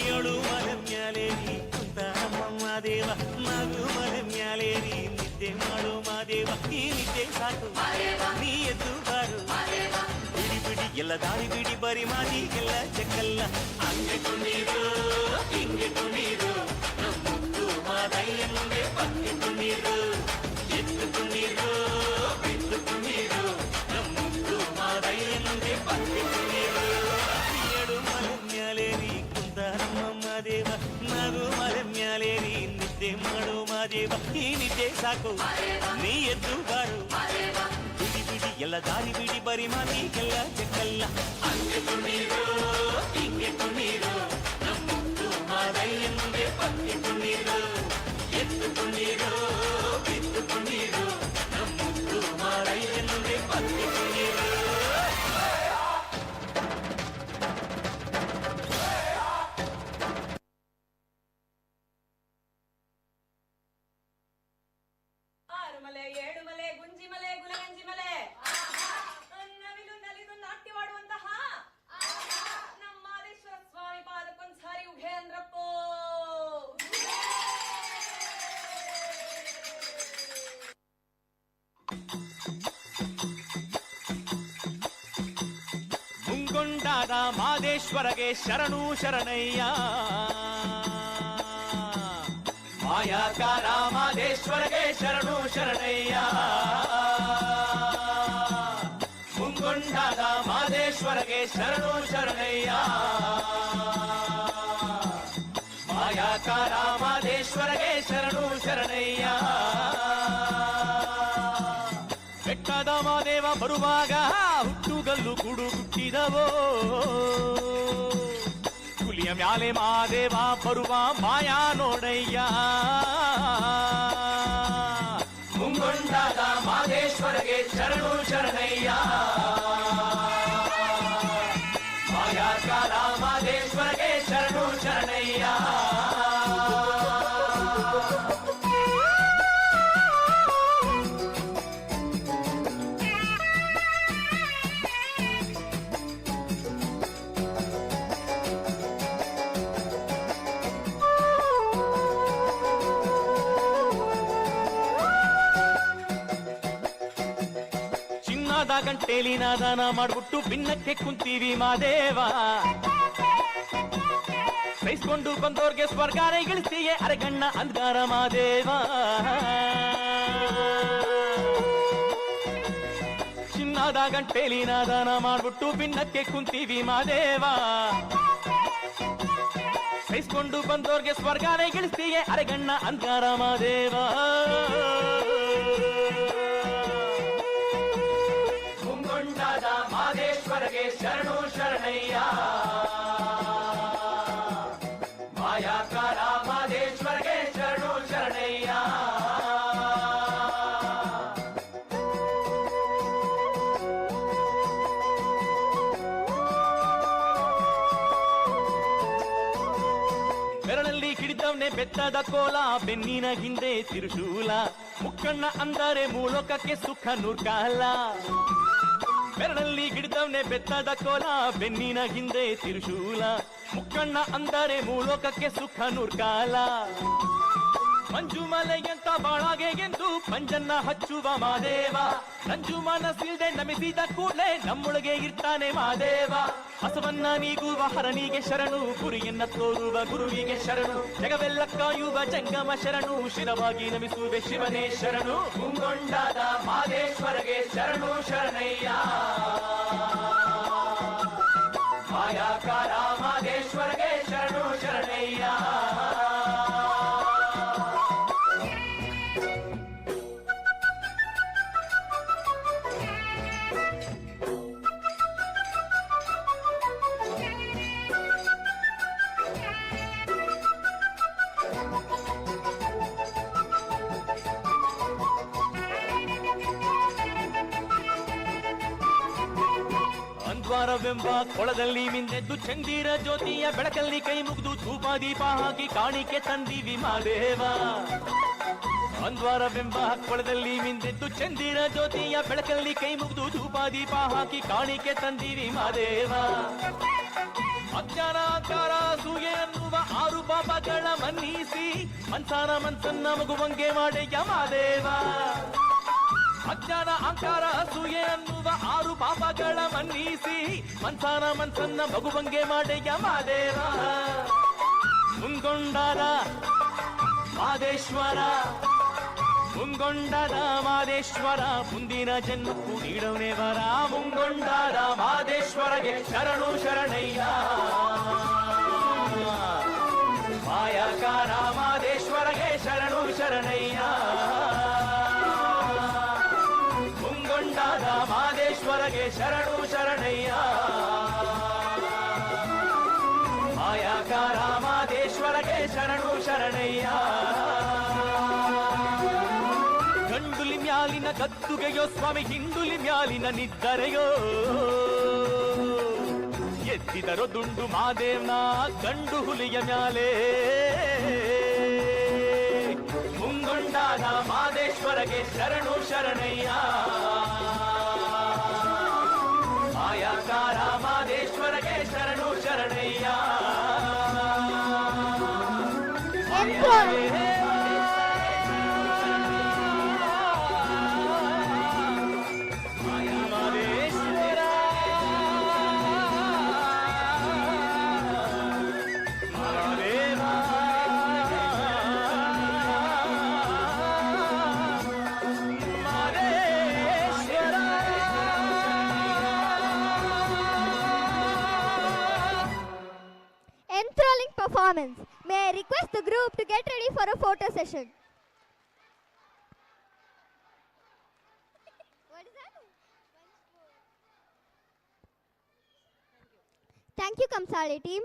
ಏಳು ಮಲೆ ಮ್ಯಾಲೇರಿ ಕುಂತ ನಮ್ಮಮ್ಮ ದೇವ ಮಗು ಮಲೆ ಮ್ಯಾಲೇರಿ ನಿದ್ದೆ ಮಾಡು ಮಾದೇವ ಈ ನಿದ್ದೆ ಸಾಕು ನೀ ಎದ್ದು ಬಾರು ಬಿಡಿ ಬಿಡಿ ಎಲ್ಲ ದಾರಿ ಬಿಡಿ ಬರಿ ಮಾದಿ ಎಲ್ಲ ಚೆಕ್ಕಲ್ಲ ಹಂಗೆ ಕುಣೀರು ಹಿಂಗೆ ಕುಣೀರು ನಮ್ಮುತ್ತು ಮಾದಯ್ಯ ಮುಂದೆ ಪಕ್ಕೆ ಕುಣೀರು ಎದ್ದು ಕುಣೀರು ಬಿದ್ದು ಕುಣೀರು ನಮ್ಮುತ್ತು ಮಾದಯ್ಯ ಮುಂದೆ ಪಕ್ಕೆ ಕುಣೀರು ಏಳು ಮಲೆ ಮ್ಯಾಲೇರಿ ನಮ್ಮಮ್ಮ ದೇವ ಮಗು ಮಲೆ ಮ್ಯಾಲೇರಿ ನಿದ್ದೆ ಮಾಡು ಮಾದೇವ ಈ ನಿದ್ದೆ ಸಾಕು ನೀ ಎದ್ದು ಬಾರು ಬಿಡಿ ಬಿಡಿ ಎಲ್ಲ ದಾರಿ ಬಿಡಿ ಬರಿ ಮಾತಿಗೆಲ್ಲ ಚೆಕ್ಕಲ್ಲ ಹಂಗೆ ಕುಣೀರು ಹಿಂಗೆ ಕುಣೀರು ನಮ್ಮುತ್ತು ಮಾದಯ್ಯ ಮುಂದೆ ಪಕ್ಕೆ ಕುಣೀರು ಎದ್ದು ಕುಣೀರು ಬಿದ್ದು ಕುಣೀರು ನಮ್ಮುತ್ತು ಮಾದಯ್ಯ ಮುಂದೆ ಪಕ್ಕೆ ಕುಣೀರು ಏಳುಮಲೆ ಗುಂಜಿಮಲೆ ಗುಲಗಂಜಿಮಲೆ ನವಿಲು ನಲಿದು ನಾಟ್ಯವಾಡುವಂತಹ ನಮ್ಮ ಮಾದೇಶ್ವರ ಸ್ವಾಮಿ ಪಾದಕ್ಕೊಂದ್ಸಾರಿ ಉಘೆ ಅಂದ್ರಪ್ಪೋ ಮುಂಗೊಂಡಾದ ಮಾದೇಶ್ವರಗೆ ಶರಣು ಶರಣಯ್ಯ ಮಾಯಾಕಾರ ಮಾದೇಶ್ವರಗೆ ಶರಣು ಶರಣಯ್ಯ ಮುಂಗೊಂಡಾದ ಮಾದೇಶ್ವರಗೆ ಶರಣು ಶರಣಯ್ಯ ಮಾಯಾಕಾರ ಮಾದೇಶ್ವರಗೆ ಶರಣು ಶರಣಯ್ಯ ಬೆಟ್ಟದ ಮಾದೇವ ಬರುವಾಗ ಹುಟ್ಟುಗಲ್ಲು ಗುಡುಗುಟ್ಟಿದವೋ ಹುಲಿಯ ಮ್ಯಾಲೆ ಮಾದೇವ ಬರುವ ಮಾಯಾ ನೋಡಯ್ಯ ಮುಂಗೊಂಡಾದ ಮಾದೇಶ್ವರಗೆ ಶರಣು ಶರಣಯ್ಯ ಮಾಯಾಕಾರ ಮಾದೇಶ್ವರಗೆ ಶರಣು ಶರಣಯ್ಯ ಗಂಟೇಲಿ ನಾದಾನ ಮಾಡ್ಬಿಟ್ಟು ಭಿನ್ನಕ್ಕೆ ಕುಂತೀವಿ ಮಾದೇವ ಸಹಿಸ್ಕೊಂಡು ಬಂದೋರ್ಗೆ ಸ್ವರ್ಗಾನೇ ಗಿಳಿಸ್ತೀಯೇ ಅರೆಗಣ್ಣ ಅಂದ್ಗಾರ ಮಾದೇವ ಚಿನ್ನದ ಗಂಟೇಲಿ ನಾದಾನ ಮಾಡ್ಬಿಟ್ಟು ಭಿನ್ನಕ್ಕೆ ಕುಂತೀವಿ ಮಾದೇವ ಸಹಿಸ್ಕೊಂಡು ಬಂದೋರ್ಗೆ ಸ್ವರ್ಗಾನೇ ಗಿಳಿಸ್ತೀಯೇ ಅರೆಗಣ್ಣ ಅಂದ್ಗಾರ ಮಾದೇವ ಮಾದೇಶ್ವರಗೆ ಶರಣು ಶರಣಯ್ಯ ಮಾಯಾಕಾರ ಮಾದೇಶ್ವರಗೆ ಶರಣು ಶರಣಯ್ಯ ಬೆರಳಲ್ಲಿ ಹಿಡಿದವನೆ ಬೆತ್ತದ ಕೋಲ ಬೆನ್ನಿನ ಹಿಂದೆ ತಿರುಶೂಲ ಮುಕ್ಕಣ್ಣ ಅಂದರೆ ಮೂಲೋಕಕ್ಕೆ ಸುಖ ನೂರ್ಕಾಲ ಬೆರಳಲ್ಲಿ ಹಿಡಿದವನೆ ಬೆತ್ತದ ಕೋಲ ಬೆನ್ನಿನ ಹಿಂದೆ ತಿರುಶೂಲ ಮುಕ್ಕಣ್ಣ ಅಂದರೆ ಮೂಲೋಕಕ್ಕೆ ಸುಖ ನೂರ್ಕಾಲ ಮಂಜು ಮಲೆಯಂತ ಬಾಳಾಗೆ ಎಂದು ಪಂಜನ್ನ ಹಚ್ಚುವ ಮಾದೇವ ನಂಜು ಮನಸ್ಸಿಲ್ದೆ ನಮಿಸಿದ ಕೂಡಲೇ ನಮ್ಮೊಳಗೆ ಇರ್ತಾನೆ ಮಾದೇವ ಹಸವನ್ನ ನೀಗುವ ಹರನಿಗೆ ಶರಣು ಗುರಿಯನ್ನ ತೋರುವ ಗುರುವಿಗೆ ಶರಣು ಜಗವೆಲ್ಲ ಕಾಯುವ ಜಂಗಮ ಶರಣು ಶಿರವಾಗಿ ನಮಿಸುವೆ ಶಿವನೇ ಶರಣು ಮುಂಗೊಂಡಾದ ಮಾದೇಶ್ವರಗೆ ಶರಣು ಶರಣಯ್ಯ ಮಾಯಾಕಾರ ಮಾದೇಶ್ವರಗೆ ಶರಣು ಶರಣಯ್ಯ ಒಂದ್ವಾರವೆಂಬ ಕೊಳದಲ್ಲಿ ಮಿಂದೆದ್ದು ಚಂದಿರ ಜ್ಯೋತಿಯ ಬೆಳಕಲ್ಲಿ ಕೈ ಮುಗಿದು ಧೂಪ ದೀಪ ಹಾಕಿ ಕಾಣಿಕೆ ತಂದಿವಿ ಮಾದೇವ. ಒಂದ್ವಾರವೆಂಬ ಕೊಳದಲ್ಲಿ ಮಿಂದೆದ್ದು ಚಂದಿರ ಜ್ಯೋತಿಯ ಬೆಳಕಲ್ಲಿ ಕೈ ಮುಗಿದು ಧೂಪ ದೀಪ ಹಾಕಿ ಕಾಣಿಕೆ ತಂದಿವಿ ಮಾದೇವ. ಅಜ್ಞಾನ ಅಹಂಕಾರ ಅಸೂಯೆ ಅನ್ನುವ 6 ಪಾಪಗಳ ಮನ್ನಿಸಿ ಮನ್ಸಾನ ಮನ್ಸನ್ನ ಮಗುವಂಗೆ ಮಾಡೆಯ ಮಾದೇವ. ಅಜ್ಞಾನ ಅಹಂಕಾರ ಅಸೂಯೆ ಅನ್ನುವ 6 ಪಾಪಗಳ ಮನ್ನಿಸಿ ಮನ್ಸಾನ ಮನ್ಸನ್ನ ಮಗುವಂಗೆ ಮಾಡೆಯ ಮಾದೇವ. ಮುಂಗೊಂಡಾದ ಮಾದೇಶ್ವರ, ಮುಂಗೊಂಡಾದ ಮಾದೇಶ್ವರ, ಮುಂದಿನ ಜನ್ಮಕ್ಕೂ ನೀಡವನೇ ವರ. ಮುಂಗೊಂಡಾದ ಮಾದೇಶ್ವರಗೆ ಶರಣು ಶರಣಯ್ಯ, ಮಾಯಕಾರ ಮಾದೇಶ್ವರಗೆ ಶರಣು ಶರಣಯ್ಯ. ಮುಂಗೊಂಡಾದ ಮಾದೇಶ್ವರಗೆ ಶರಣು ಶರಣಯ್ಯ, ಮಾಯಕಾರ ಮಾದೇಶ್ವರಗೆ ಶರಣು ಶರಣಯ್ಯ. ಗಂಡುಲಿ ಮ್ಯಾಲಿನ ಗದ್ದುಗೆಯೋ ಸ್ವಾಮಿ, ಹಿಂಡುಲಿ ಮ್ಯಾಲಿನ ನಿದ್ದರೆಯೋ, ಎತ್ತಿದರೋ ದುಂಡು ಮಾದೇವ್ನ ಗಂಡು ಹುಲಿಯ ಮ್ಯಾಲೆ. ಮುಂಗೊಂಡಾದ ಮಾದೇಶ್ವರಗೆ ಶರಣು ಶರಣಯ್ಯ, ಮಾಯಕಾರ ಮಾದೇಶ್ವರಗೆ ಶರಣು Sharanayya. Enthralling performance. May I request the group to get ready for a photo session? What is that? Thank you, Kamsale team.